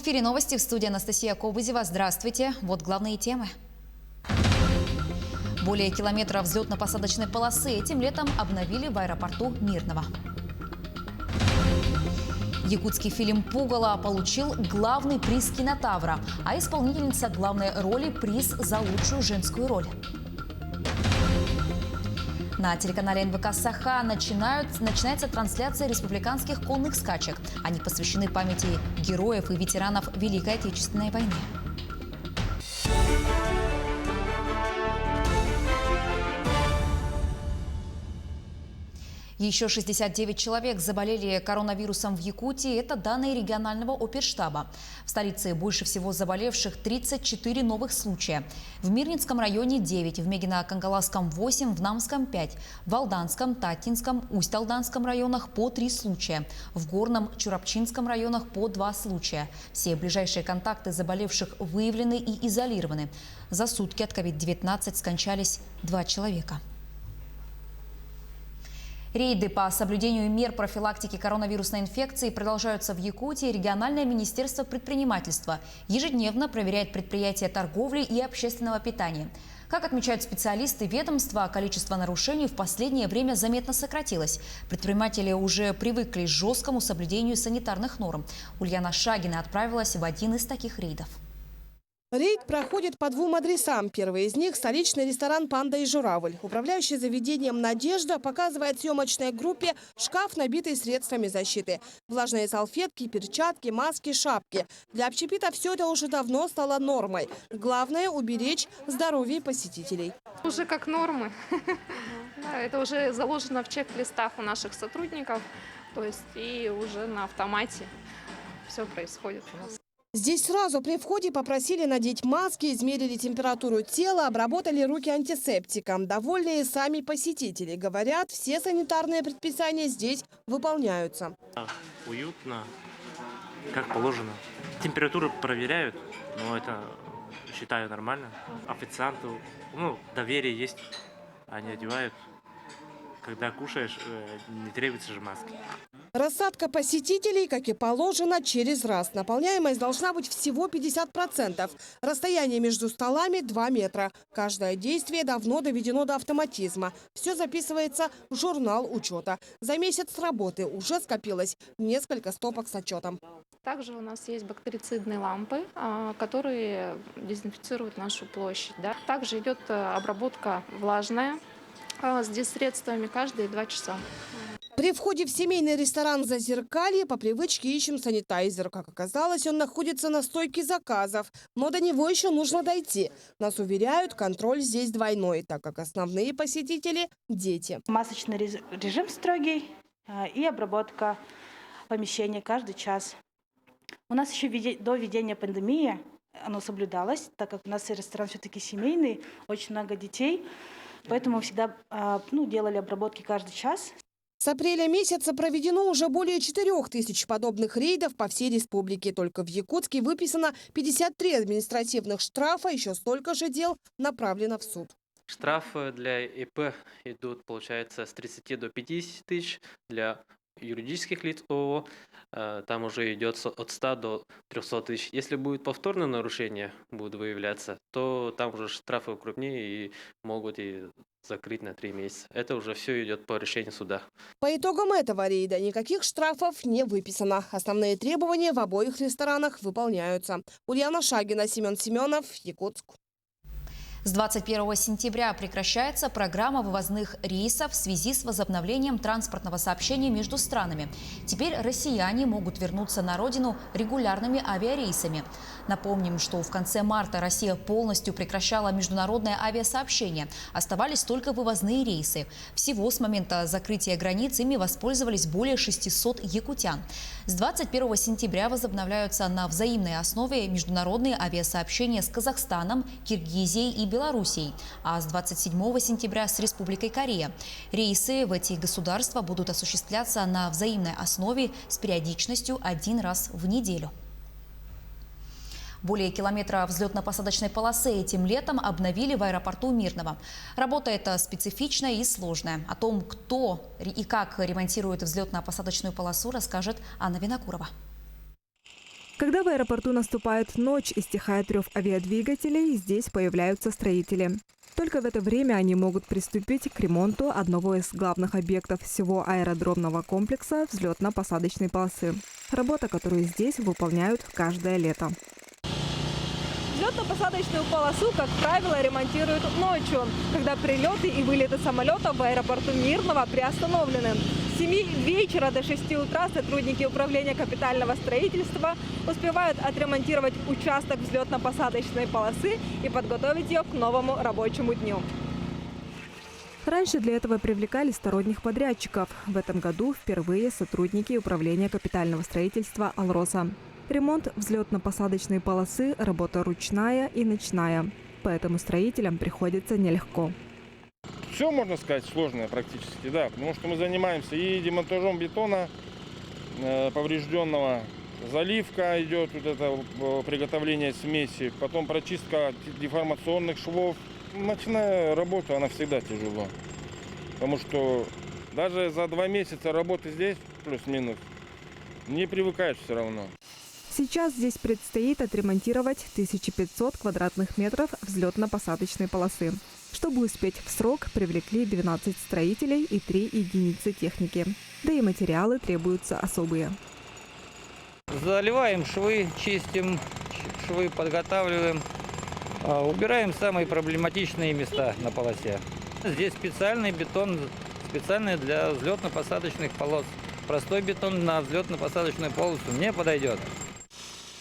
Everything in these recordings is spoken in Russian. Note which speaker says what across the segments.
Speaker 1: эфире новости, в студии Анастасия Кобызева. Здравствуйте. Вот главные темы. Более километра взлетно-посадочной полосы этим летом обновили в аэропорту Мирного. Якутский фильм «Пугало» получил главный приз «Кинотавра», а исполнительница главной роли – приз за лучшую женскую роль. На телеканале НВК «Саха» начинается трансляция республиканских конных скачек. Они посвящены памяти героев и ветеранов Великой Отечественной войны. Еще 69 человек заболели коронавирусом в Якутии. Это данные регионального оперштаба. В столице больше всего заболевших 34 новых случая. В Мирнинском районе 9, в Мегино-Кангаласском 8, в Намском 5, в Алданском, Татинском, Усть-Алданском районах по 3 случая. В Горном, Чурапчинском районах по 2 случая. Все ближайшие контакты заболевших выявлены и изолированы. За сутки от COVID-19 скончались 2 человека. Рейды по соблюдению мер профилактики коронавирусной инфекции продолжаются в Якутии. Региональное министерство предпринимательства ежедневно проверяет предприятия торговли и общественного питания. Как отмечают специалисты ведомства, количество нарушений в последнее время заметно сократилось. Предприниматели уже привыкли к жесткому соблюдению санитарных норм. Ульяна Шагина отправилась в один из таких рейдов.
Speaker 2: Рейд проходит по 2 адресам. Первый из них – столичный ресторан «Панда и журавль». Управляющий заведением «Надежда» показывает съемочной группе шкаф, набитый средствами защиты. Влажные салфетки, перчатки, маски, шапки. Для общепита все это уже давно стало нормой. Главное – уберечь здоровье посетителей.
Speaker 3: Уже как нормы. Это уже заложено в чек-листах у наших сотрудников. То есть и уже на автомате все происходит у нас.
Speaker 2: Здесь сразу при входе попросили надеть маски, измерили температуру тела, обработали руки антисептиком. Довольные сами посетители. Говорят, все санитарные предписания здесь выполняются.
Speaker 4: Уютно, как положено. Температуру проверяют, но это считаю нормально. Официанту, доверие есть, они одевают. Когда кушаешь, не требуется же маски.
Speaker 2: Рассадка посетителей, как и положено, через раз. Наполняемость должна быть всего 50%. Расстояние между столами 2 метра. Каждое действие давно доведено до автоматизма. Все записывается в журнал учета. За месяц работы уже скопилось несколько стопок с отчетом.
Speaker 3: Также у нас есть бактерицидные лампы, которые дезинфицируют нашу площадь. Также идет обработка влажная с дезсредствами каждые 2 часа.
Speaker 2: При входе в семейный ресторан «Зазеркалье» по привычке ищем санитайзер. Как оказалось, он находится на стойке заказов. Но до него еще нужно дойти. Нас уверяют, контроль здесь двойной, так как основные посетители – дети.
Speaker 5: Масочный режим строгий и обработка помещения каждый час. У нас еще до введения пандемии оно соблюдалось, так как у нас ресторан все-таки семейный, очень много детей. Поэтому всегда делали обработки каждый час.
Speaker 2: С апреля месяца проведено уже более 4000 подобных рейдов по всей республике. Только в Якутске выписано 53 административных штрафа, еще столько же дел направлено в суд.
Speaker 4: Штрафы для ИП идут, получается, с 30 до 50 тысяч. Для юридических лиц ООО там уже идет от 100 до 300 тысяч. Если будет повторное нарушение, будут выявляться, то там уже штрафы крупнее и могут и закрыть на 3 месяца. Это уже все идет по решению суда.
Speaker 2: По итогам этого рейда никаких штрафов не выписано. Основные требования в обоих ресторанах выполняются. Ульяна Шагина, Семен Семенов, Якутск.
Speaker 1: С 21 сентября прекращается программа вывозных рейсов в связи с возобновлением транспортного сообщения между странами. Теперь россияне могут вернуться на родину регулярными авиарейсами. Напомним, что в конце марта Россия полностью прекращала международное авиасообщение. Оставались только вывозные рейсы. Всего с момента закрытия границ ими воспользовались более 600 якутян. С 21 сентября возобновляются на взаимной основе международные авиасообщения с Казахстаном, Киргизией и Белоруссией, а с 27 сентября с Республикой Корея. Рейсы в эти государства будут осуществляться на взаимной основе с периодичностью 1 раз в неделю. Более километра взлетно-посадочной полосы этим летом обновили в аэропорту Мирного. Работа эта специфичная и сложная. О том, кто и как ремонтирует взлетно-посадочную полосу, расскажет Анна Винокурова.
Speaker 6: Когда в аэропорту наступает ночь и стихает рев авиадвигателей, здесь появляются строители. Только в это время они могут приступить к ремонту одного из главных объектов всего аэродромного комплекса – взлетно-посадочной полосы. Работа, которую здесь выполняют каждое лето.
Speaker 7: Взлетно-посадочную полосу, как правило, ремонтируют ночью, когда прилеты и вылеты самолетов в аэропорту Мирного приостановлены. С 7 вечера до 6 утра сотрудники управления капитального строительства успевают отремонтировать участок взлетно-посадочной полосы и подготовить ее к новому рабочему дню.
Speaker 6: Раньше для этого привлекали сторонних подрядчиков. В этом году впервые сотрудники управления капитального строительства «Алроса». Ремонт взлетно-посадочной полосы – работа ручная и ночная. Поэтому строителям приходится нелегко.
Speaker 8: Все, можно сказать, сложное практически, да. Потому что мы занимаемся и демонтажом бетона поврежденного, заливка идет, вот это приготовление смеси, потом прочистка деформационных швов. Ночная работа, она всегда тяжела. Потому что даже за 2 месяца работы здесь, плюс-минус, не привыкаешь все равно.
Speaker 6: Сейчас здесь предстоит отремонтировать 1500 квадратных метров взлетно-посадочной полосы. Чтобы успеть в срок, привлекли 12 строителей и 3 единицы техники. Да и материалы требуются особые.
Speaker 9: Заливаем швы, чистим швы, подготавливаем, убираем самые проблематичные места на полосе. Здесь специальный бетон, специальный для взлетно-посадочных полос. Простой бетон на взлетно-посадочную полосу не подойдет.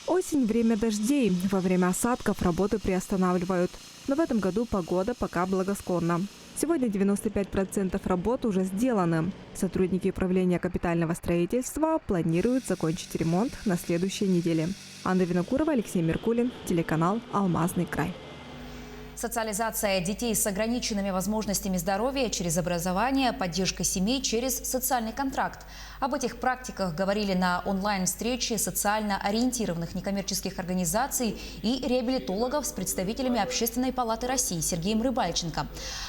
Speaker 6: Осень – время дождей. Во время осадков работы приостанавливают. Но в этом году погода пока благосклонна. Сегодня 95% работ уже сделаны. Сотрудники управления капитального строительства планируют закончить ремонт на следующей неделе. Анна Винокурова, Алексей Меркулин, телеканал «Алмазный край».
Speaker 1: Социализация детей с ограниченными возможностями здоровья через образование, поддержка семей через социальный контракт. Об этих практиках говорили на онлайн-встрече социально ориентированных некоммерческих организаций и реабилитологов с представителями Общественной палаты России Сергеем Рыбальченко.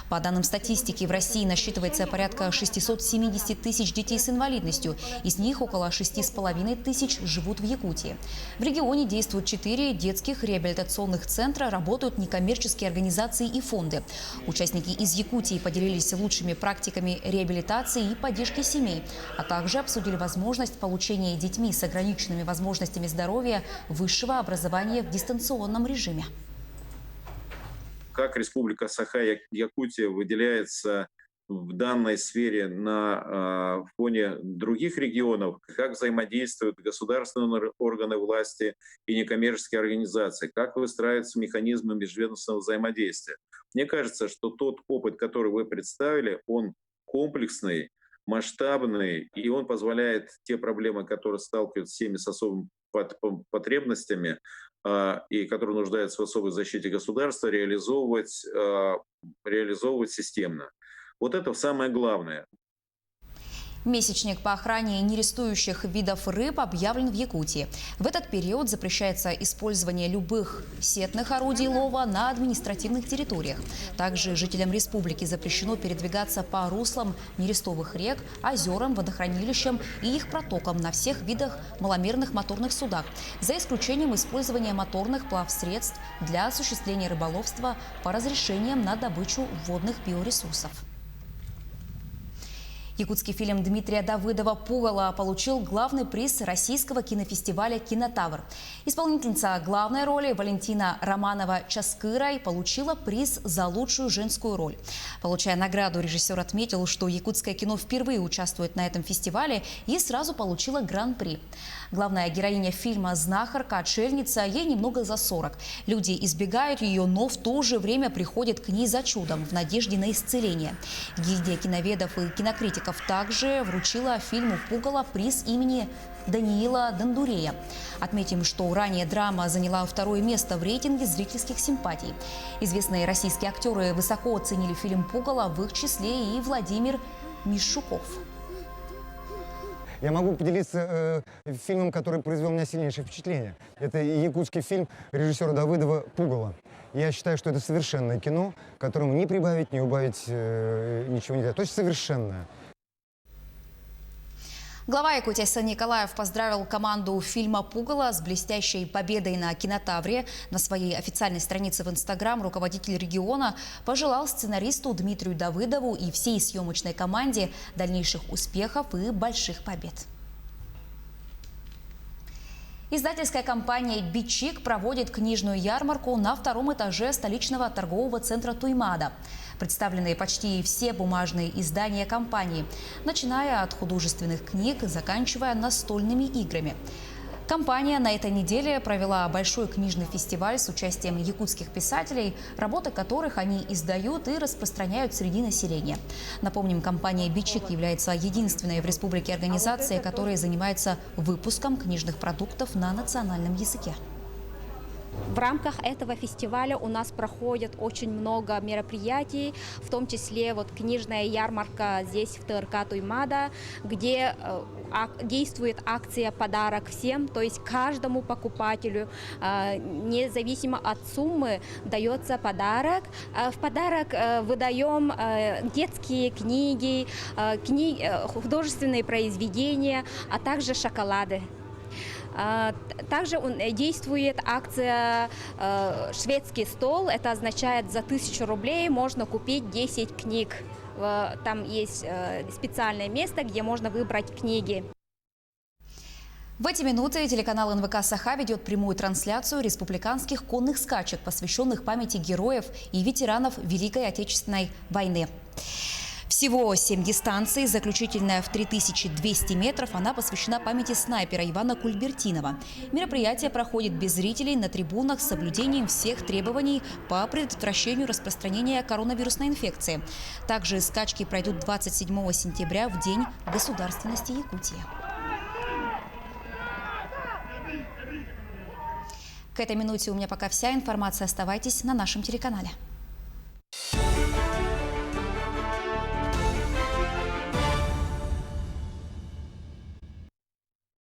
Speaker 1: По данным статистики, в России насчитывается порядка 670 тысяч детей с инвалидностью. Из них около 6,5 тысяч живут в Якутии. В регионе действуют 4 детских реабилитационных центра, работают некоммерческие организации и фонды. Участники из Якутии поделились лучшими практиками реабилитации и поддержки семей, а также обсудили возможность получения детьми с ограниченными возможностями здоровья высшего образования в дистанционном режиме.
Speaker 10: Как Республика Саха-Якутия выделяется в данной сфере на фоне других регионов, как взаимодействуют государственные органы власти и некоммерческие организации, как выстраиваются механизмы межведомственного взаимодействия. Мне кажется, что тот опыт, который вы представили, он комплексный, масштабный, и он позволяет те проблемы, которые сталкиваются с семьями с особыми потребностями и которые нуждаются в особой защите государства, реализовывать системно. Вот это самое главное.
Speaker 1: Месячник по охране нерестующих видов рыб объявлен в Якутии. В этот период запрещается использование любых сетных орудий лова на административных территориях. Также жителям республики запрещено передвигаться по руслам нерестовых рек, озерам, водохранилищам и их протокам на всех видах маломерных моторных судах, за исключением использования моторных плавсредств для осуществления рыболовства по разрешениям на добычу водных биоресурсов. Якутский фильм Дмитрия Давыдова «Пугало» получил главный приз российского кинофестиваля «Кинотавр». Исполнительница главной роли Валентина Романова-Часкырай получила приз за лучшую женскую роль. Получая награду, режиссер отметил, что якутское кино впервые участвует на этом фестивале и сразу получила гран-при. Главная героиня фильма – знахарка, отшельница, ей немного за 40. Люди избегают ее, но в то же время приходят к ней за чудом, в надежде на исцеление. Гильдия киноведов и кинокритиков также вручила фильму «Пугало» приз имени Даниила Дондурея. Отметим, что ранее драма заняла 2-е место в рейтинге зрительских симпатий. Известные российские актеры высоко оценили фильм «Пугало», в их числе и Владимир Мишуков.
Speaker 11: Я могу поделиться фильмом, который произвел на меня сильнейшее впечатление. Это якутский фильм режиссера Давыдова «Пугало». Я считаю, что это совершенное кино, которому ни прибавить, ни убавить ничего нельзя. То есть совершенное.
Speaker 1: Глава Якутии Сэн Николаев поздравил команду фильма «Пугало» с блестящей победой на кинотавре. На своей официальной странице в Инстаграм руководитель региона пожелал сценаристу Дмитрию Давыдову и всей съемочной команде дальнейших успехов и больших побед. Издательская компания «Бичик» проводит книжную ярмарку на втором этаже столичного торгового центра Туймада. Представлены почти все бумажные издания компании, начиная от художественных книг, заканчивая настольными играми. Компания на этой неделе провела большой книжный фестиваль с участием якутских писателей, работы которых они издают и распространяют среди населения. Напомним, компания «Бичик» является единственной в республике организацией, которая занимается выпуском книжных продуктов на национальном языке.
Speaker 12: В рамках этого фестиваля у нас проходит очень много мероприятий, в том числе книжная ярмарка здесь в ТРК Туймада, где действует акция «Подарок всем», то есть каждому покупателю, независимо от суммы, дается подарок. В подарок выдаем детские книги, художественные произведения, а также шоколады. Также действует акция «Шведский стол». Это означает, за 1000 рублей можно купить 10 книг. Там есть специальное место, где можно выбрать книги.
Speaker 1: В эти минуты телеканал НВК «Саха» ведет прямую трансляцию республиканских конных скачек, посвященных памяти героев и ветеранов Великой Отечественной войны. Всего 7 дистанций, заключительная в 3200 метров, она посвящена памяти снайпера Ивана Кульбертинова. Мероприятие проходит без зрителей на трибунах с соблюдением всех требований по предотвращению распространения коронавирусной инфекции. Также скачки пройдут 27 сентября в День государственности Якутии. К этой минуте у меня пока вся информация. Оставайтесь на нашем телеканале.